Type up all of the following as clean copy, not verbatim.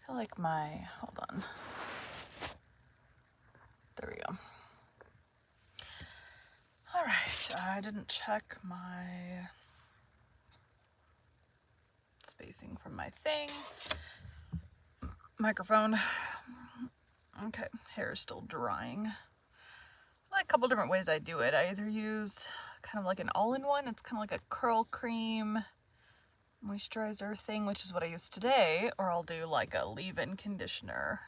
I feel like my, hold on. There we go. All right, I didn't check my spacing from my thing. Microphone. Okay, hair is still drying. Like a couple different ways I do it. I either use kind of like an all-in-one. It's kind of like a curl cream moisturizer thing, which is what I use today, or I'll do like a leave-in conditioner.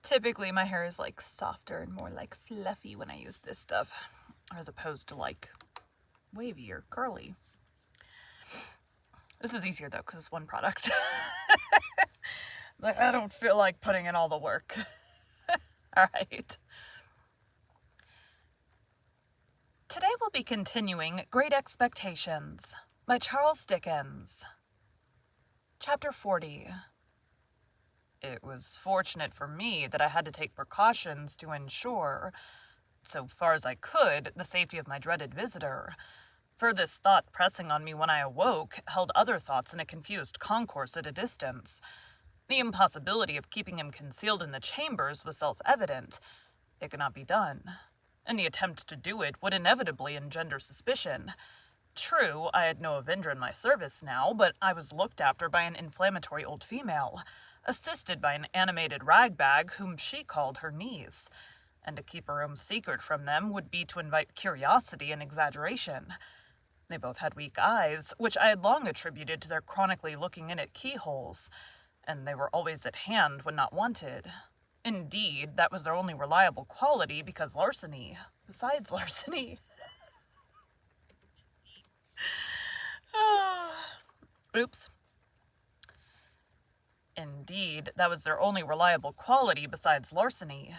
Typically my hair is like softer and more like fluffy when I use this stuff, as opposed to like wavy or curly. This is easier though because it's one product. Like, I don't feel like putting in all the work. All right. Today we'll be continuing Great Expectations by Charles Dickens. Chapter 40. It was fortunate for me that I had to take precautions to ensure, so far as I could, the safety of my dreaded visitor. For this thought pressing on me when I awoke held other thoughts in a confused concourse at a distance. The impossibility of keeping him concealed in the chambers was self-evident. It could not be done, and the attempt to do it would inevitably engender suspicion. True, I had no avenger in my service now, but I was looked after by an inflammatory old female, assisted by an animated ragbag whom she called her niece, and to keep her own secret from them would be to invite curiosity and exaggeration. They both had weak eyes, which I had long attributed to their chronically looking in at keyholes, and they were always at hand when not wanted. Indeed, that was their only reliable quality, because besides larceny. Oops. Indeed, that was their only reliable quality besides larceny.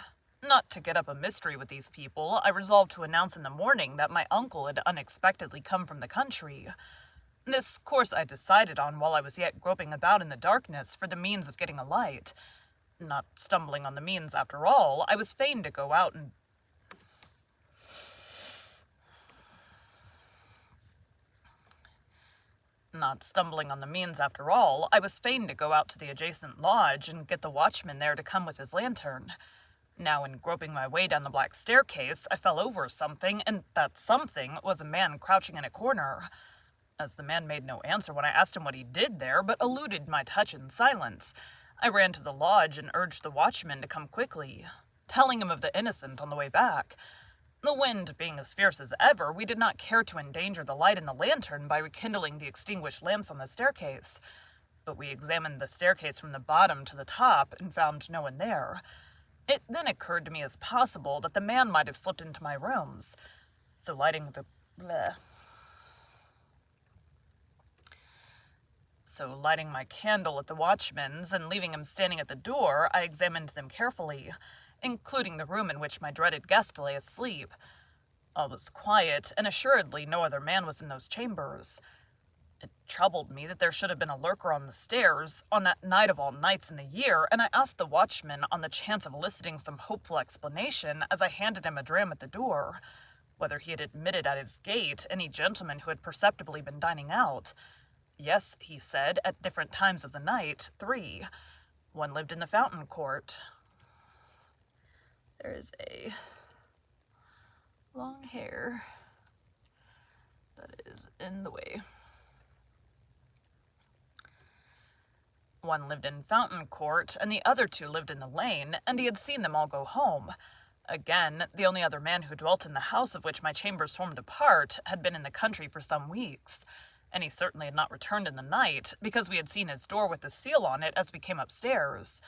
Not to get up a mystery with these people, I resolved to announce in the morning that my uncle had unexpectedly come from the country. This course I decided on while I was yet groping about in the darkness for the means of getting a light. Not stumbling on the means after all, I was fain to go out to the adjacent lodge and get the watchman there to come with his lantern. Now, in groping my way down the black staircase, I fell over something, and that something was a man crouching in a corner. As the man made no answer when I asked him what he did there, but eluded my touch in silence, I ran to the lodge and urged the watchman to come quickly, telling him of the innocent on the way back. The wind being as fierce as ever, we did not care to endanger the light in the lantern by rekindling the extinguished lamps on the staircase. But we examined the staircase from the bottom to the top and found no one there. It then occurred to me as possible that the man might have slipped into my rooms. So lighting my candle at the watchman's and leaving him standing at the door, I examined them carefully, including the room in which my dreaded guest lay asleep. All was quiet, and assuredly no other man was in those chambers. It troubled me that there should have been a lurker on the stairs on that night of all nights in the year, and I asked the watchman, on the chance of eliciting some hopeful explanation, as I handed him a dram at the door, whether he had admitted at his gate any gentleman who had perceptibly been dining out. Yes, he said, at different times of the night, 3. One lived in the fountain court. There is a long hair that is in the way. One lived in Fountain Court, and the other 2 lived in the lane, and he had seen them all go home. Again, the only other man who dwelt in the house of which my chambers formed a part had been in the country for some weeks, and he certainly had not returned in the night, because we had seen his door with the seal on it as we came upstairs.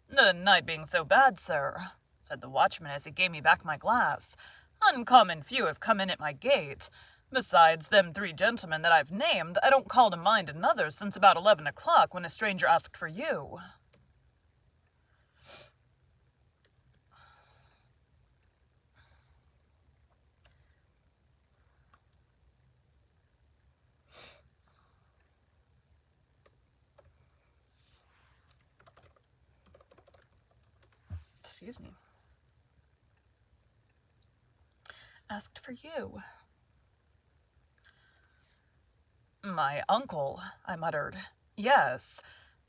"The night being so bad, sir," said the watchman as he gave me back my glass, "uncommon few have come in at my gate. Besides them 3 gentlemen that I've named, I don't call to mind another since about 11 o'clock when a stranger asked for you." Excuse me. "Asked for you." "My uncle," I muttered. "Yes.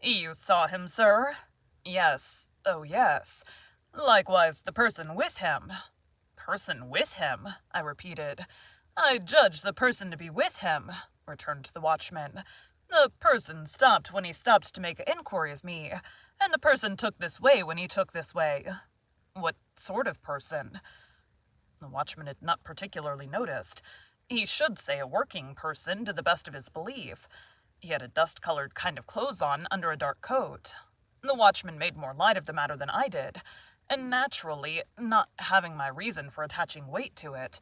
You saw him, sir?" Yes, oh yes. Likewise the person with him. Person with him, I repeated. I judge the person to be with him, returned the watchman. The person stopped when he stopped to make inquiry of me, and the person took this way when he took this way. What sort of person? The watchman had not particularly noticed. He should say a working person to the best of his belief. He had a dust-colored kind of clothes on under a dark coat. The watchman made more light of the matter than I did, and naturally, not having my reason for attaching weight to it.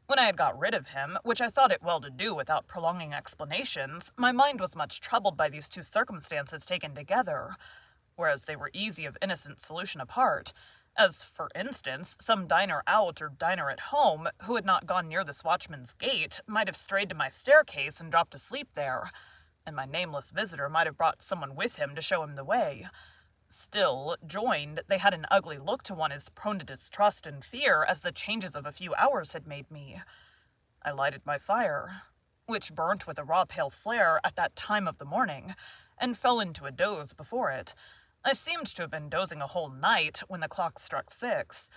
When I had got rid of him, which I thought it well to do without prolonging explanations, my mind was much troubled by these two circumstances taken together, whereas they were easy of innocent solution apart, as, for instance, some diner out or diner at home who had not gone near this watchman's gate might have strayed to my staircase and dropped asleep there, and my nameless visitor might have brought someone with him to show him the way. Still, joined, they had an ugly look to one as prone to distrust and fear as the changes of a few hours had made me. I lighted my fire, which burnt with a raw pale flare at that time of the morning, and fell into a doze before it. I seemed to have been dozing a whole night when the clock struck 6.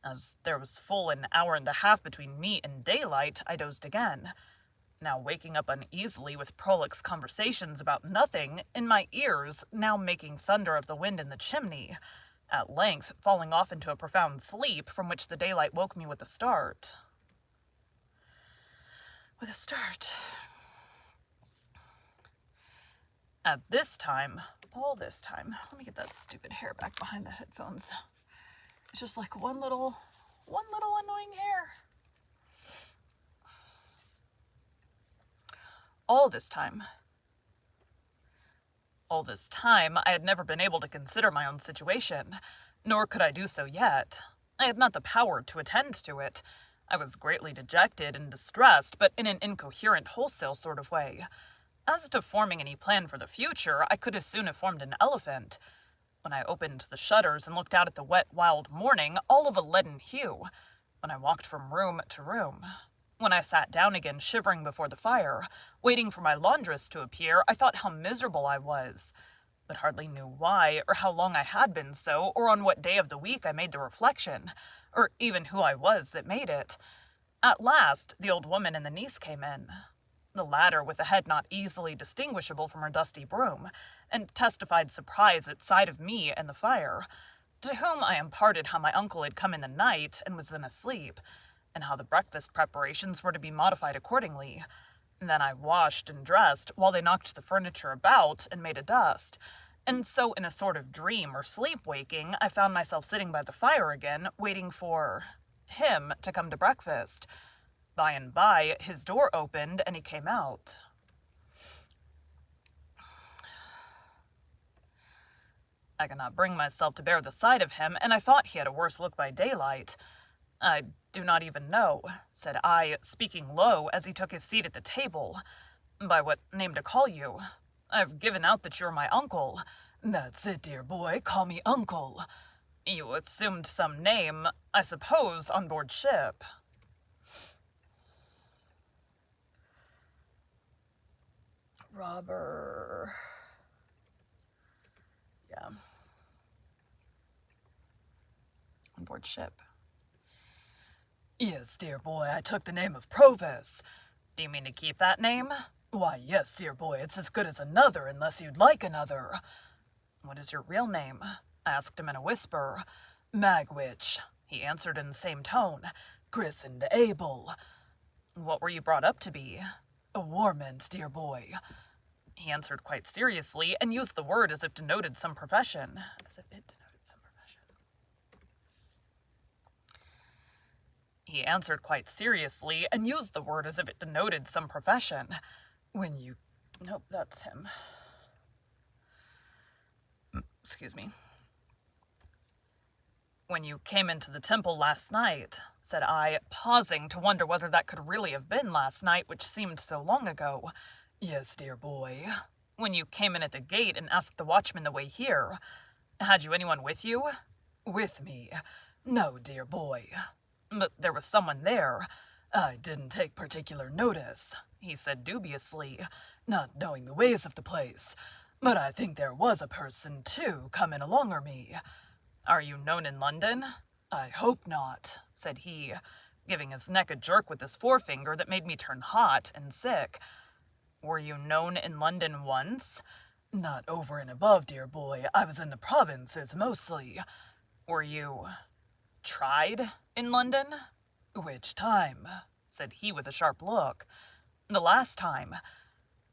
As there was full an hour and a half between me and daylight, I dozed again, now waking up uneasily with prolix conversations about nothing in my ears, now making thunder of the wind in the chimney, at length falling off into a profound sleep from which the daylight woke me with a start. At this time, all this time, let me get that stupid hair back behind the headphones. It's just like one little annoying hair. All this time, I had never been able to consider my own situation, nor could I do so yet. I had not the power to attend to it. I was greatly dejected and distressed, but in an incoherent, wholesale sort of way. As to forming any plan for the future, I could as soon have formed an elephant. When I opened the shutters and looked out at the wet, wild morning, all of a leaden hue, when I walked from room to room, when I sat down again shivering before the fire, waiting for my laundress to appear, I thought how miserable I was, but hardly knew why, or how long I had been so, or on what day of the week I made the reflection, or even who I was that made it. At last, the old woman and the niece came in, the latter with a head not easily distinguishable from her dusty broom, and testified surprise at sight of me and the fire, to whom I imparted how my uncle had come in the night and was then asleep, and how the breakfast preparations were to be modified accordingly. Then I washed and dressed while they knocked the furniture about and made a dust, and so in a sort of dream or sleep-waking, I found myself sitting by the fire again, waiting for him to come to breakfast. By and by, his door opened and he came out. I could not bring myself to bear the sight of him, and I thought he had a worse look by daylight. I do not even know, said I, speaking low as he took his seat at the table, by what name to call you. I've given out that you're my uncle. That's it, dear boy, call me uncle. You assumed some name, I suppose, on board ship. Robber. Yeah. On board ship. Yes, dear boy, I took the name of Provis. Do you mean to keep that name? Why, yes, dear boy, it's as good as another, unless you'd like another. What is your real name? I asked him in a whisper. Magwitch, he answered in the same tone. Christened Abel. What were you brought up to be? A warmint, dear boy. He answered quite seriously, and used the word as if denoted some profession. He answered quite seriously, and used the word as if it denoted some profession. When you... Nope, that's him. Excuse me. When you came into the temple last night, said I, pausing to wonder whether that could really have been last night, which seemed so long ago. Yes, dear boy. When you came in at the gate and asked the watchman the way here, had you anyone with you? With me? No, dear boy. But there was someone there. I didn't take particular notice, he said dubiously, not knowing the ways of the place. But I think there was a person, too, coming alonger me. Are you known in London? I hope not, said he, giving his neck a jerk with his forefinger that made me turn hot and sick. Were you known in London once? Not over and above, dear boy. I was in the provinces mostly. Were you tried in London? Which time? Said he with a sharp look. The last time.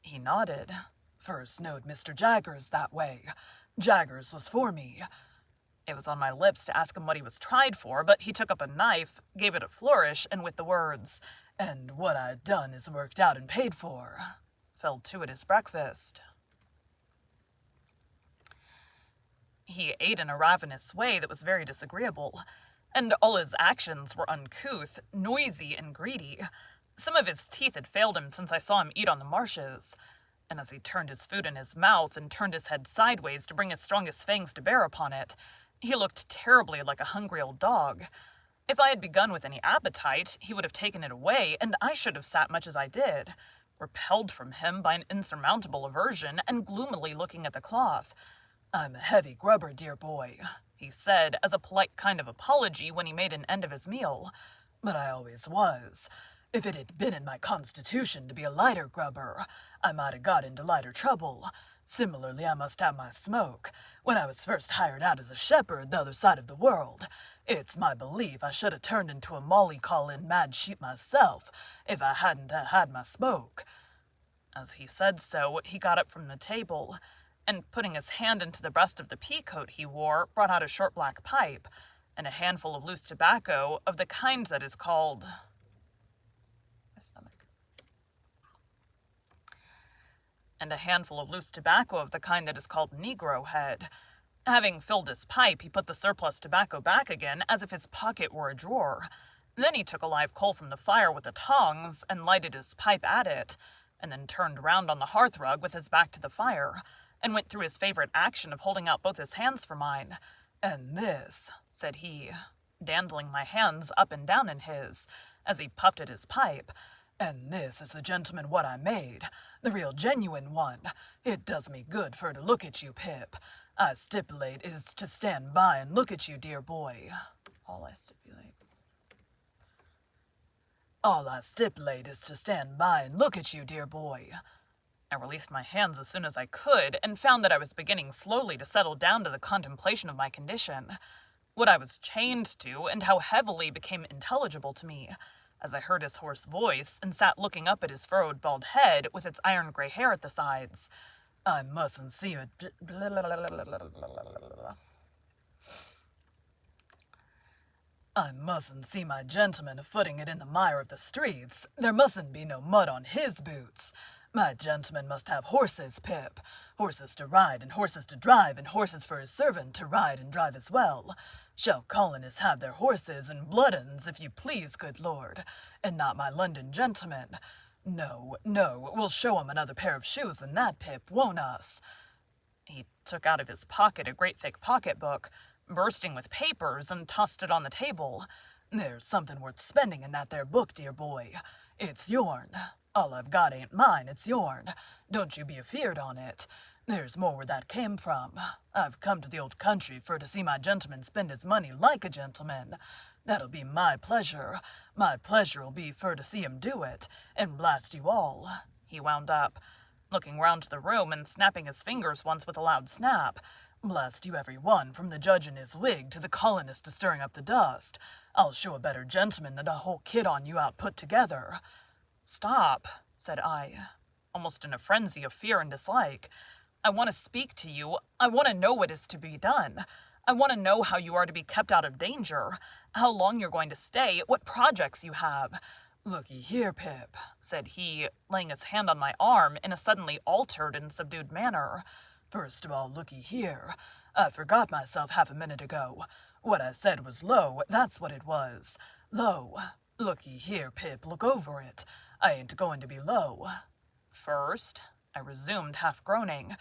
He nodded. First knowed Mr. Jaggers that way. Jaggers was for me. It was on my lips to ask him what he was tried for, but he took up a knife, gave it a flourish, and with the words, "And what I'd done is worked out and paid for," fell to at his breakfast. He ate in a ravenous way that was very disagreeable, and all his actions were uncouth, noisy, and greedy. Some of his teeth had failed him since I saw him eat on the marshes, and as he turned his food in his mouth and turned his head sideways to bring his strongest fangs to bear upon it, he looked terribly like a hungry old dog. If I had begun with any appetite, he would have taken it away, and I should have sat much as I did, repelled from him by an insurmountable aversion and gloomily looking at the cloth. "I'm a heavy grubber, dear boy," he said as a polite kind of apology when he made an end of his meal. "But I always was. If it had been in my constitution to be a lighter grubber, I might have got into lighter trouble. Similarly, I must have my smoke. When I was first hired out as a shepherd the other side of the world, it's my belief I should have turned into a molly-callin' mad sheep myself if I hadn't had my smoke." As he said so, he got up from the table, and putting his hand into the breast of the pea-coat he wore, brought out a short black pipe, and a handful of loose tobacco of the kind that is called... My stomach. And a handful of loose tobacco of the kind that is called Negro head. Having filled his pipe, he put the surplus tobacco back again, as if his pocket were a drawer. Then he took a live coal from the fire with the tongs, and lighted his pipe at it, and then turned round on the hearthrug with his back to the fire, and went through his favorite action of holding out both his hands for mine. "And this," said he, dandling my hands up and down in his, as he puffed at his pipe, "and this is the gentleman what I made, the real genuine one. It does me good for to look at you, Pip. I stipulate is to stand by and look at you, dear boy. All I stipulate is to stand by and look at you, dear boy." I released my hands as soon as I could, and found that I was beginning slowly to settle down to the contemplation of my condition. What I was chained to, and how heavily, became intelligible to me, as I heard his hoarse voice, and sat looking up at his furrowed bald head, with its iron gray hair at the sides. "I mustn't see a I mustn't see my gentleman a-footing it in the mire of the streets. There mustn't be no mud on his boots. My gentleman must have horses, Pip. Horses to ride and horses to drive, and horses for his servant to ride and drive as well. Shall colonists have their horses and blood 'uns, if you please, good lord, and not my London gentlemen? No, we'll show 'em another pair of shoes than that, Pip, won't us?" He took out of his pocket a great thick pocketbook, bursting with papers, and tossed it on the table. "There's something worth spending in that there book, dear boy. It's yourn. All I've got ain't mine, it's yourn. Don't you be afeard on it. There's more where that came from. I've come to the old country for to see my gentleman spend his money like a gentleman. That'll be my pleasure. My pleasure'll be for to see him do it, and blast you all," he wound up, looking round the room and snapping his fingers once with a loud snap. "Blast you every one, from the judge in his wig to the colonist a stirring up the dust. I'll show a better gentleman than a whole kid on you out put together." "Stop," said I, almost in a frenzy of fear and dislike. "I want to speak to you. I want to know what is to be done. I want to know how you are to be kept out of danger, how long you're going to stay, what projects you have." "Looky here, Pip," said he, laying his hand on my arm in a suddenly altered and subdued manner. "First of all, looky here. I forgot myself half a minute ago. What I said was low, that's what it was. Low. Looky here, Pip, look over it. I ain't going to be low." "First," I resumed, half groaning,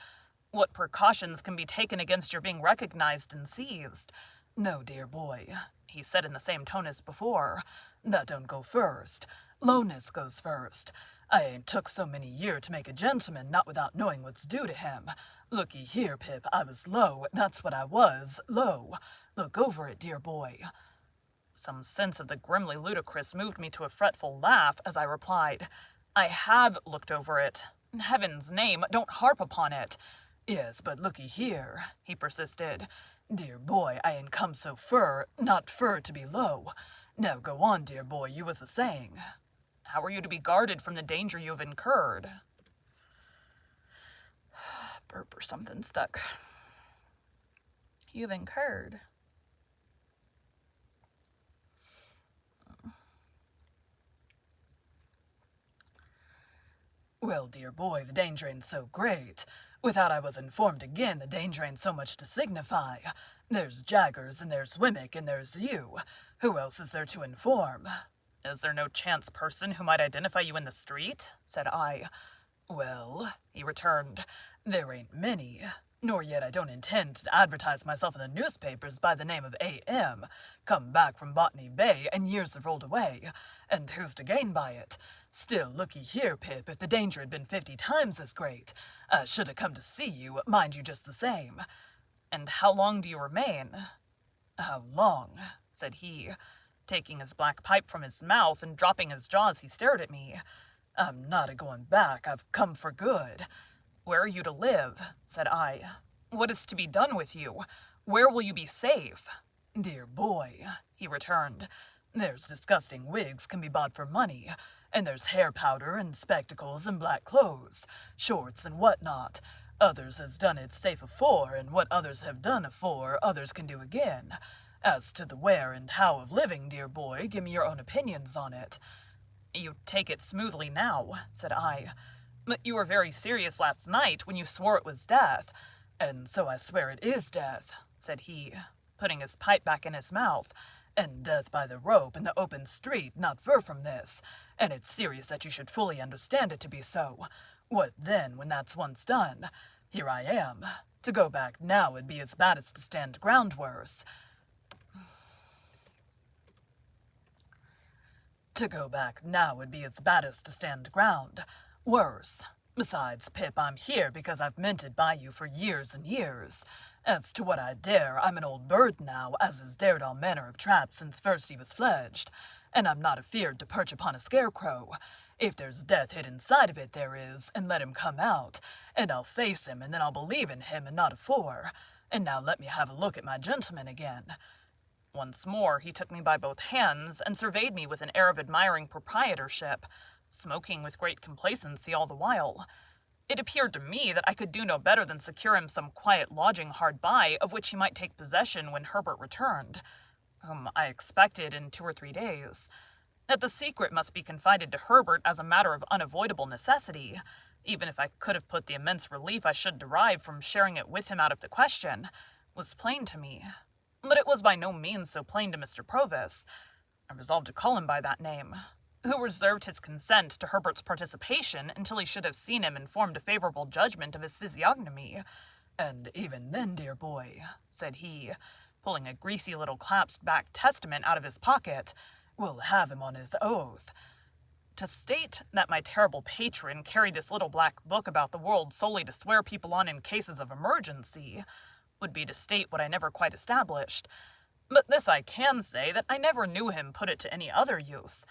"what precautions can be taken against your being recognized and seized?" "No, dear boy," he said in the same tone as before. "That don't go first. Lowness goes first. I ain't took so many year to make a gentleman, not without knowing what's due to him. Looky here, Pip, I was low, that's what I was, low. Look over it, dear boy." Some sense of the grimly ludicrous moved me to a fretful laugh as I replied, "I have looked over it. In heaven's name, don't harp upon it." "Yes, but looky here," he persisted. "Dear boy, I ain't come so fur, not fur to be low. Now go on, dear boy, you was a-saying." "How are you to be guarded from the danger you have incurred?" Burp or something stuck. "You've incurred." "Well, dear boy, the danger ain't so great. Without I was informed again, the danger ain't so much to signify. There's Jaggers, and there's Wemmick, and there's you. Who else is there to inform?" "Is there no chance person who might identify you in the street?" said I. "Well," he returned, "there ain't many. Nor yet I don't intend to advertise myself in the newspapers by the name of A.M., come back from Botany Bay, and years have rolled away. And who's to gain by it? Still, looky here, Pip, if the danger had been 50 times as great, I should have come to see you, mind you just the same." "And how long do you remain?" "How long?" said he, taking his black pipe from his mouth and dropping his jaw as he stared at me. "I'm not a-going back, I've come for good." "Where are you to live?" said I. "What is to be done with you? Where will you be safe?" "Dear boy," he returned, "there's disgusting wigs can be bought for money, and there's hair powder and spectacles and black clothes, shorts and what not. Others has done it safe afore, and what others have done afore, others can do again. As to the where and how of living, dear boy, give me your own opinions on it." "You take it smoothly now," said I. "But you were very serious last night when you swore it was death." "And so I swear it is death," said he, putting his pipe back in his mouth, "and death by the rope in the open street not fur from this, and it's serious that you should fully understand it to be so. What then, when that's once done? Here I am. To go back now would be as bad as to stand ground worse. To go back now would be as bad as to stand ground. Worse. Besides, Pip, I'm here because I've minted by you for years and years. As to what I dare, I'm an old bird now, as has dared all manner of traps since first he was fledged, and I'm not afeard to perch upon a scarecrow. If there's death hid inside of it, there is, and let him come out, and I'll face him, and then I'll believe in him and not afore. And now let me have a look at my gentleman again." Once more he took me by both hands and surveyed me with an air of admiring proprietorship, smoking with great complacency all the while. It appeared to me that I could do no better than secure him some quiet lodging hard by, of which he might take possession when Herbert returned, whom I expected in 2 or 3 days. That the secret must be confided to Herbert as a matter of unavoidable necessity, even if I could have put the immense relief I should derive from sharing it with him out of the question, was plain to me. But it was by no means so plain to Mr. Provis, I resolved to call him by that name, who reserved his consent to Herbert's participation until he should have seen him and formed a favorable judgment of his physiognomy. "And even then, dear boy," said he, pulling a greasy little clasped-back testament out of his pocket, "we'll have him on his oath." To state that my terrible patron carried this little black book about the world solely to swear people on in cases of emergency would be to state what I never quite established. But this I can say, that I never knew him put it to any other use.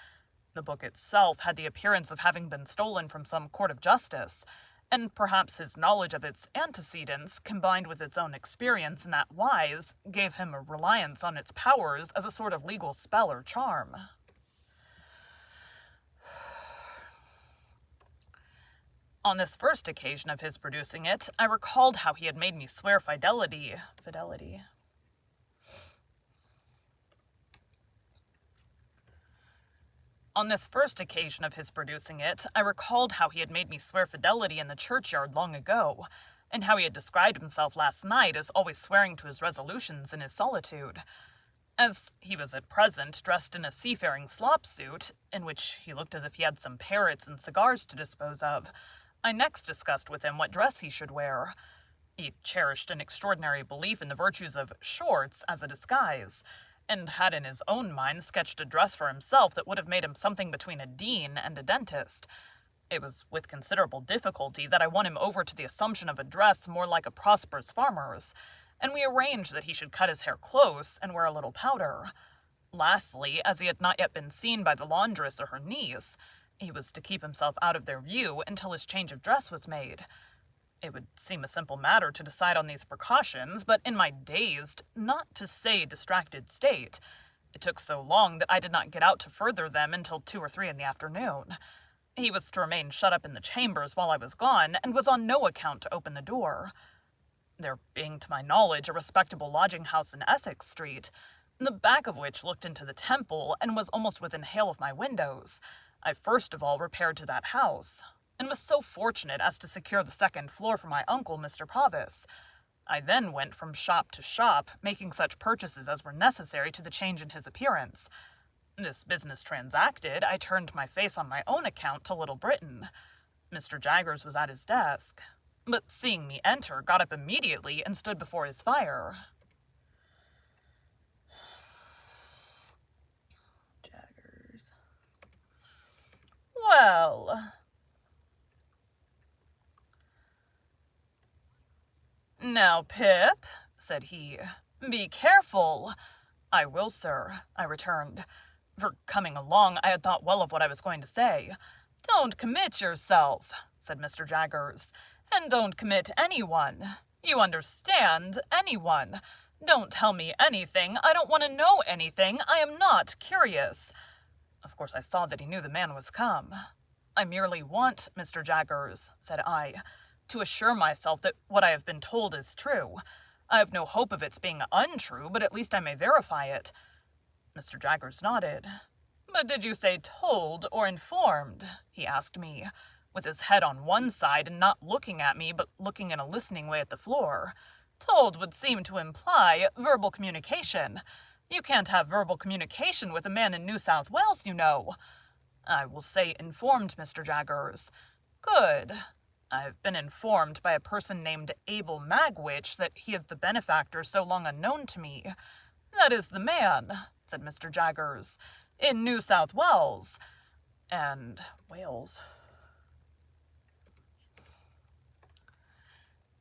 The book itself had the appearance of having been stolen from some court of justice, and perhaps his knowledge of its antecedents, combined with its own experience in that wise, gave him a reliance on its powers as a sort of legal spell or charm. On this first occasion of his producing it, I recalled how he had made me swear fidelity. On this first occasion of his producing it, I recalled how he had made me swear fidelity in the churchyard long ago, and how he had described himself last night as always swearing to his resolutions in his solitude. As he was at present dressed in a seafaring slop suit, in which he looked as if he had some parrots and cigars to dispose of, I next discussed with him what dress he should wear. He cherished an extraordinary belief in the virtues of shorts as a disguise, and had in his own mind sketched a dress for himself that would have made him something between a dean and a dentist. It was with considerable difficulty that I won him over to the assumption of a dress more like a prosperous farmer's, and we arranged that he should cut his hair close and wear a little powder. Lastly, as he had not yet been seen by the laundress or her niece, he was to keep himself out of their view until his change of dress was made. It would seem a simple matter to decide on these precautions, but in my dazed, not to say distracted state, it took so long that I did not get out to further them until 2 or 3 in the afternoon. He was to remain shut up in the chambers while I was gone, and was on no account to open the door. There being, to my knowledge, a respectable lodging-house in Essex Street, the back of which looked into the Temple and was almost within hail of my windows, I first of all repaired to that house, and was so fortunate as to secure the 2nd floor for my uncle, Mr. Provis. I then went from shop to shop, making such purchases as were necessary to the change in his appearance. This business transacted, I turned my face on my own account to Little Britain. Mr. Jaggers was at his desk, but seeing me enter, got up immediately and stood before his fire. Jaggers. Well. Now, Pip, said he, be careful. I will, sir, I returned. For coming along, I had thought well of what I was going to say. Don't commit yourself, said Mr. Jaggers, and don't commit anyone. You understand, anyone. Don't tell me anything. I don't want to know anything. I am not curious. Of course, I saw that he knew the man was come. I merely want, Mr. Jaggers, said I, to assure myself that what I have been told is true. I have no hope of its being untrue, but at least I may verify it. Mr. Jaggers nodded. But did you say told or informed? He asked me, with his head on one side and not looking at me, but looking in a listening way at the floor. Told would seem to imply verbal communication. You can't have verbal communication with a man in New South Wales, you know. I will say informed, Mr. Jaggers. Good. I have been informed by a person named Abel Magwitch that he is the benefactor so long unknown to me. That is the man, said Mr. Jaggers, in New South Wales. And Wales.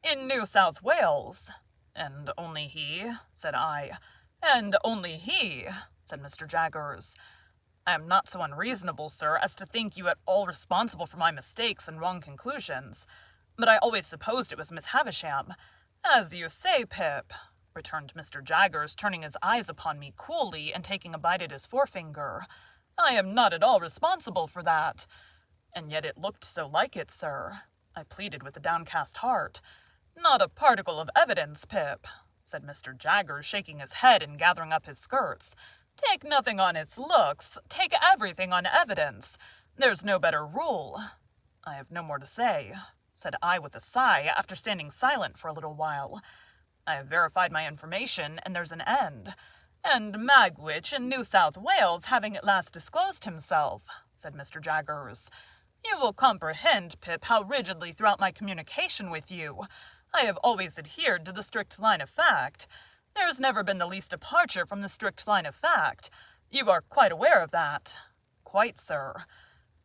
In New South Wales. And only he, said I. And only he, said Mr. Jaggers. I am not so unreasonable, sir, as to think you at all responsible for my mistakes and wrong conclusions. But I always supposed it was Miss Havisham. As you say, Pip, returned Mr. Jaggers, turning his eyes upon me coolly and taking a bite at his forefinger. I am not at all responsible for that. And yet it looked so like it, sir, I pleaded with a downcast heart. Not a particle of evidence, Pip, said Mr. Jaggers, shaking his head and gathering up his skirts. Take nothing on its looks, take everything on evidence. There's no better rule. I have no more to say, said I with a sigh, after standing silent for a little while. I have verified my information, and there's an end. And Magwitch in New South Wales having at last disclosed himself, said Mr. Jaggers. You will comprehend, Pip, how rigidly throughout my communication with you I have always adhered to the strict line of fact. There's never been the least departure from the strict line of fact. You are quite aware of that. Quite, sir.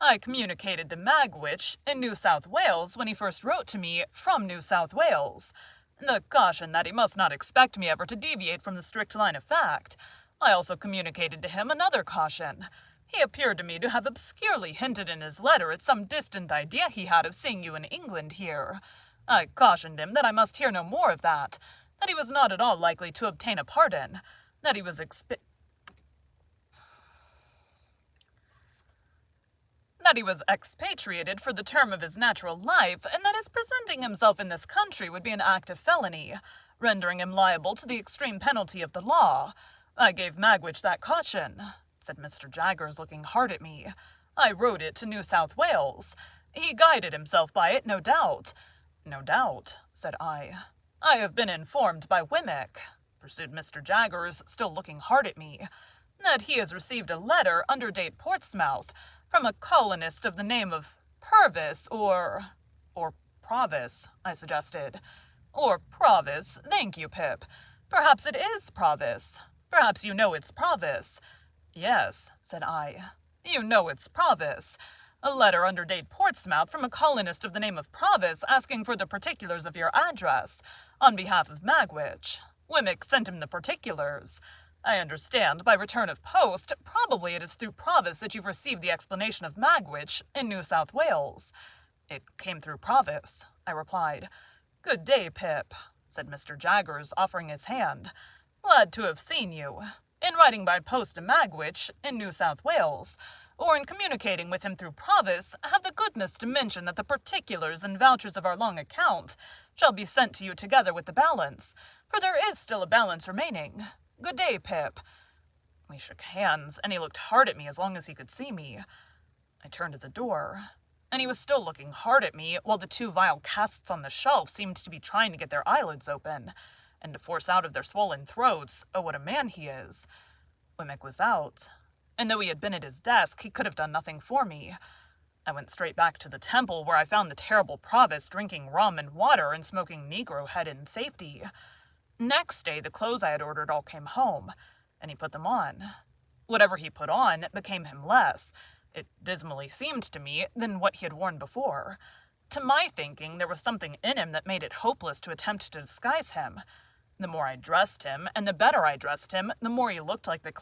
I communicated to Magwitch in New South Wales when he first wrote to me from New South Wales. The caution that he must not expect me ever to deviate from the strict line of fact. I also communicated to him another caution. He appeared to me to have obscurely hinted in his letter at some distant idea he had of seeing you in England here. I cautioned him that I must hear no more of that he was not at all likely to obtain a pardon, that he was expatriated for the term of his natural life, and that his presenting himself in this country would be an act of felony, rendering him liable to the extreme penalty of the law. I gave Magwitch that caution, said Mr. Jaggers, looking hard at me. I wrote it to New South Wales. He guided himself by it, no doubt. No doubt, said I. I have been informed by Wemmick, pursued Mr. Jaggers, still looking hard at me, that he has received a letter under date Portsmouth from a colonist of the name of Purvis or Provis, I suggested. Or Provis, thank you, Pip. Perhaps it is Provis. Perhaps you know it's Provis. Yes, said I. You know it's Provis. A letter under date Portsmouth from a colonist of the name of Provis asking for the particulars of your address, on behalf of Magwitch. Wemmick sent him the particulars. I understand, by return of post, probably it is through Provis that you've received the explanation of Magwitch in New South Wales. It came through Provis, I replied. Good day, Pip, said Mr. Jaggers, offering his hand. Glad to have seen you. In writing by post to Magwitch in New South Wales, or in communicating with him through Provis, have the goodness to mention that the particulars and vouchers of our long account shall be sent to you together with the balance, for there is still a balance remaining. Good day, Pip. We shook hands, and he looked hard at me as long as he could see me. I turned to the door, and he was still looking hard at me, while the two vile casts on the shelf seemed to be trying to get their eyelids open, and to force out of their swollen throats, oh, what a man he is. Wemmick was out, and though he had been at his desk, he could have done nothing for me. I went straight back to the temple, where I found the terrible Provis drinking rum and water and smoking Negro head in safety. Next day, the clothes I had ordered all came home, and he put them on. Whatever he put on became him less, it dismally seemed to me, than what he had worn before. To my thinking, there was something in him that made it hopeless to attempt to disguise him. The more I dressed him, and the better I dressed him, the more he looked like the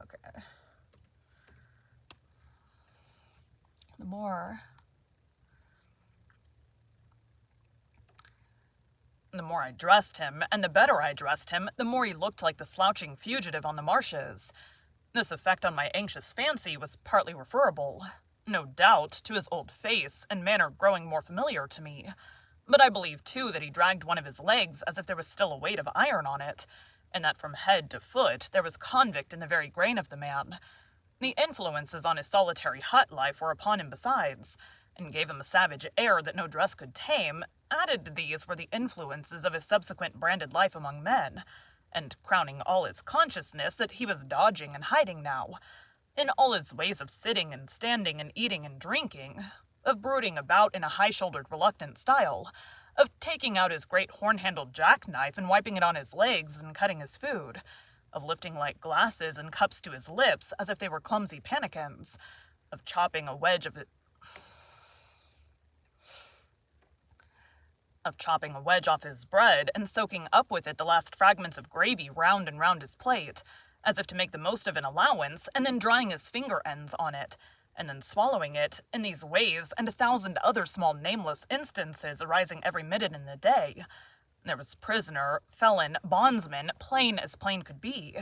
Okay. The more I dressed him, and the better I dressed him, the more he looked like the slouching fugitive on the marshes. This effect on my anxious fancy was partly referable, no doubt, to his old face and manner growing more familiar to me. But I believe, too, that he dragged one of his legs as if there was still a weight of iron on it, and that from head to foot there was convict in the very grain of the man. The influences on his solitary hut life were upon him besides, and gave him a savage air that no dress could tame. Added to these were the influences of his subsequent branded life among men, and crowning all his consciousness that he was dodging and hiding now, in all his ways of sitting and standing and eating and drinking, of brooding about in a high-shouldered, reluctant style, of taking out his great horn-handled jackknife and wiping it on his legs and cutting his food, of lifting light glasses and cups to his lips as if they were clumsy pannikins, of chopping a wedge off his bread and soaking up with it the last fragments of gravy round and round his plate, as if to make the most of an allowance, and then drying his finger ends on it, and then swallowing it, in these ways and 1,000 other small nameless instances arising every minute in the day. There was prisoner, felon, bondsman, plain as plain could be.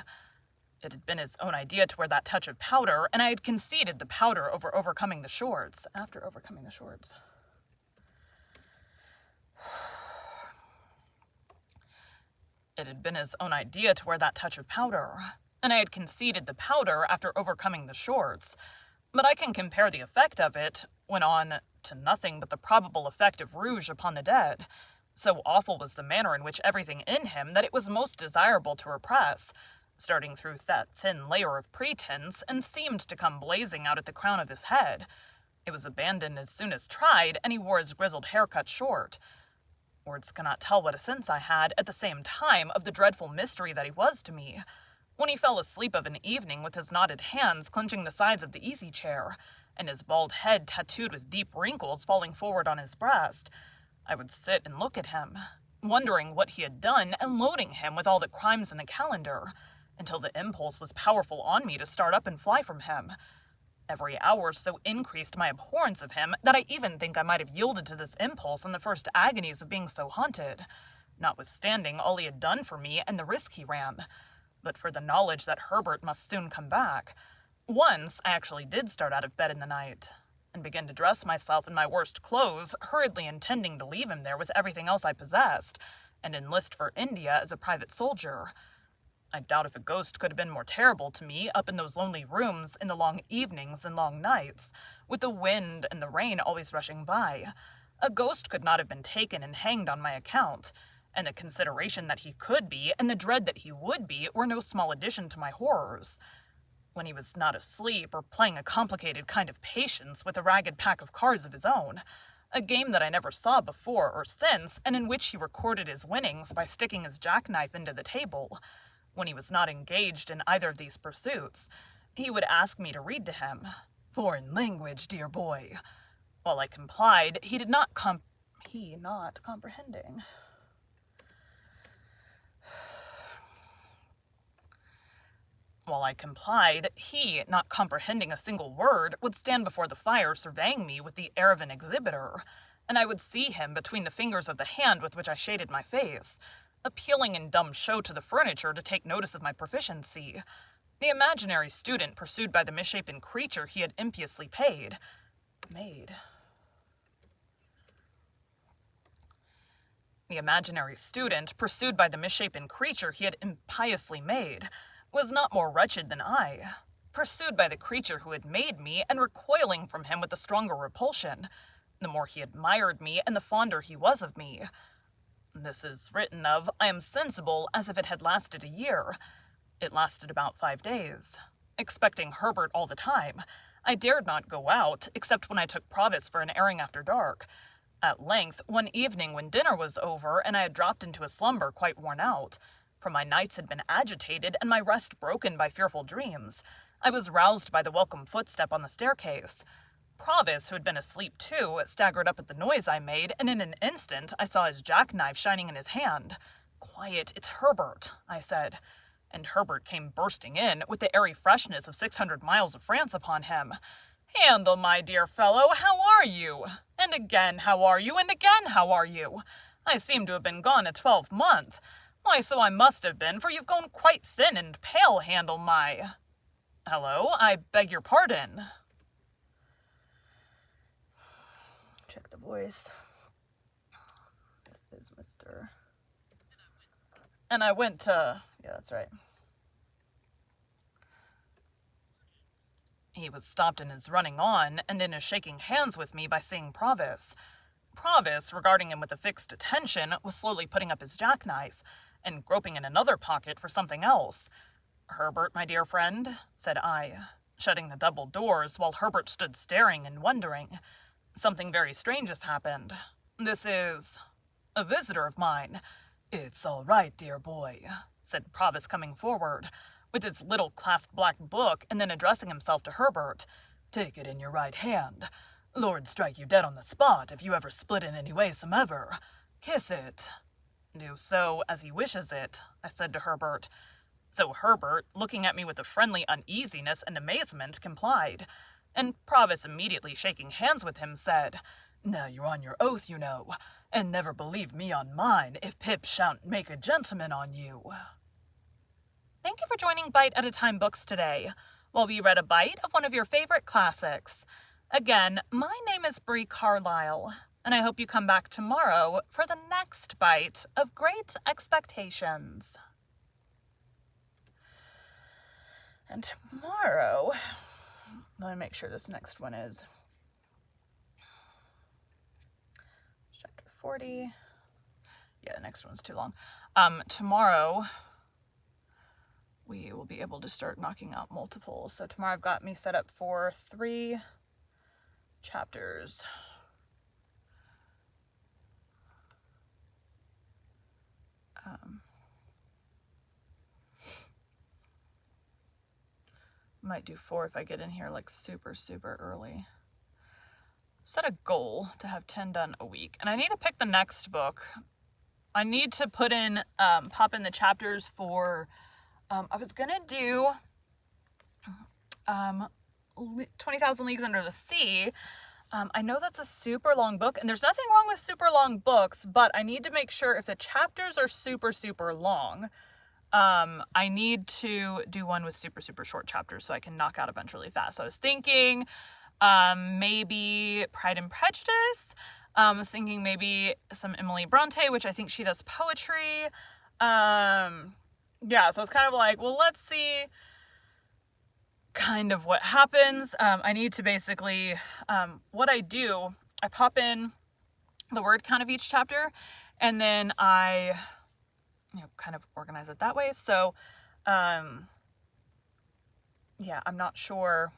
It had been his own idea to wear that touch of powder, and I had conceded the powder after overcoming the shorts. It had been his own idea to wear that touch of powder, and I had conceded the powder after overcoming the shorts. But I can compare the effect of it, went on, to nothing but the probable effect of rouge upon the dead. So awful was the manner in which everything in him that it was most desirable to repress, starting through that thin layer of pretense, and seemed to come blazing out at the crown of his head. It was abandoned as soon as tried, and he wore his grizzled hair cut short. Words cannot tell what a sense I had, at the same time, of the dreadful mystery that he was to me. When he fell asleep of an evening with his knotted hands clenching the sides of the easy-chair, and his bald head tattooed with deep wrinkles falling forward on his breast, I would sit and look at him, wondering what he had done and loading him with all the crimes in the calendar, until the impulse was powerful on me to start up and fly from him. Every hour so increased my abhorrence of him that I even think I might have yielded to this impulse in the first agonies of being so haunted, notwithstanding all he had done for me and the risk he ran, but for the knowledge that Herbert must soon come back. Once I actually did start out of bed in the night, and begin to dress myself in my worst clothes, hurriedly intending to leave him there with everything else I possessed, and enlist for India as a private soldier. I doubt if a ghost could have been more terrible to me up in those lonely rooms in the long evenings and long nights, with the wind and the rain always rushing by. A ghost could not have been taken and hanged on my account, and the consideration that he could be and the dread that he would be were no small addition to my horrors. When he was not asleep or playing a complicated kind of patience with a ragged pack of cards of his own, a game that I never saw before or since, and in which he recorded his winnings by sticking his jackknife into the table. When he was not engaged in either of these pursuits, he would ask me to read to him. "Foreign language, dear boy." While I complied, he not comprehending. While I complied, he, not comprehending a single word, would stand before the fire surveying me with the air of an exhibitor, and I would see him between the fingers of the hand with which I shaded my face, appealing in dumb show to the furniture to take notice of my proficiency. The imaginary student pursued by the misshapen creature he had impiously made. The imaginary student, pursued by the misshapen creature he had impiously made, was not more wretched than I, pursued by the creature who had made me, and recoiling from him with a stronger repulsion, the more he admired me and the fonder he was of me. This is written of, I am sensible, as if it had lasted a year. It lasted about 5 days. Expecting Herbert all the time, I dared not go out, except when I took Provis for an airing after dark. At length, one evening when dinner was over, and I had dropped into a slumber quite worn out, for my nights had been agitated and my rest broken by fearful dreams, I was roused by the welcome footstep on the staircase. Provis, who had been asleep too, staggered up at the noise I made, and in an instant I saw his jackknife shining in his hand. "Quiet, it's Herbert," I said, and Herbert came bursting in, with the airy freshness of 600 miles of France upon him. "Handel, my dear fellow, how are you? And again, how are you? And again, how are you? I seem to have been gone a 12-month. Why, so I must have been, for you've grown quite thin and pale, Handel, my—" "Hello, I beg your pardon." Check the voice. This is Mr. And I went to... Yeah, that's right. He was stopped in his running on, and in his shaking hands with me by seeing Provis. Provis, regarding him with a fixed attention, was slowly putting up his jackknife, and groping in another pocket for something else. "Herbert, my dear friend," said I, shutting the double doors, while Herbert stood staring and wondering. "Something very strange has happened. This is a visitor of mine." "It's all right, dear boy," said Provis, coming forward, with his little clasped black book, and then addressing himself to Herbert. "Take it in your right hand. Lord strike you dead on the spot if you ever split in any way somever. Kiss it." "Do so as he wishes it," I said to Herbert. So Herbert, looking at me with a friendly uneasiness and amazement, complied, and Provis, immediately shaking hands with him, said, "Now you're on your oath, you know, and never believe me on mine if Pip shan't make a gentleman on you." Thank you for joining Bite at a Time Books today, while we read a bite of one of your favorite classics. Again, my name is Bree Carlile, and I hope you come back tomorrow for the next bite of Great Expectations. And tomorrow, let me make sure this next one is chapter 40. Yeah, the next one's too long. Tomorrow, we will be able to start knocking out multiples. So tomorrow I've got me set up for 3 chapters. Might do 4 if I get in here like super early. Set a goal to have 10 done a week, and I need to pick the next book. I need to put in, pop in the chapters for, I was gonna do 20,000 Leagues Under the Sea. I know that's a super long book, and there's nothing wrong with super long books, but I need to make sure if the chapters are super long, I need to do one with super short chapters so I can knock out a bunch really fast. So I was thinking maybe Pride and Prejudice. I was thinking maybe some Emily Bronte, which I think she does poetry. Yeah, so it's kind of like, well, let's see kind of what happens. I need to basically, what I do, I pop in the word count of each chapter, and then I, kind of organize it that way. So, yeah, I'm not sure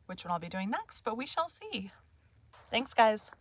which one I'll be doing next, but we shall see. Thanks, guys.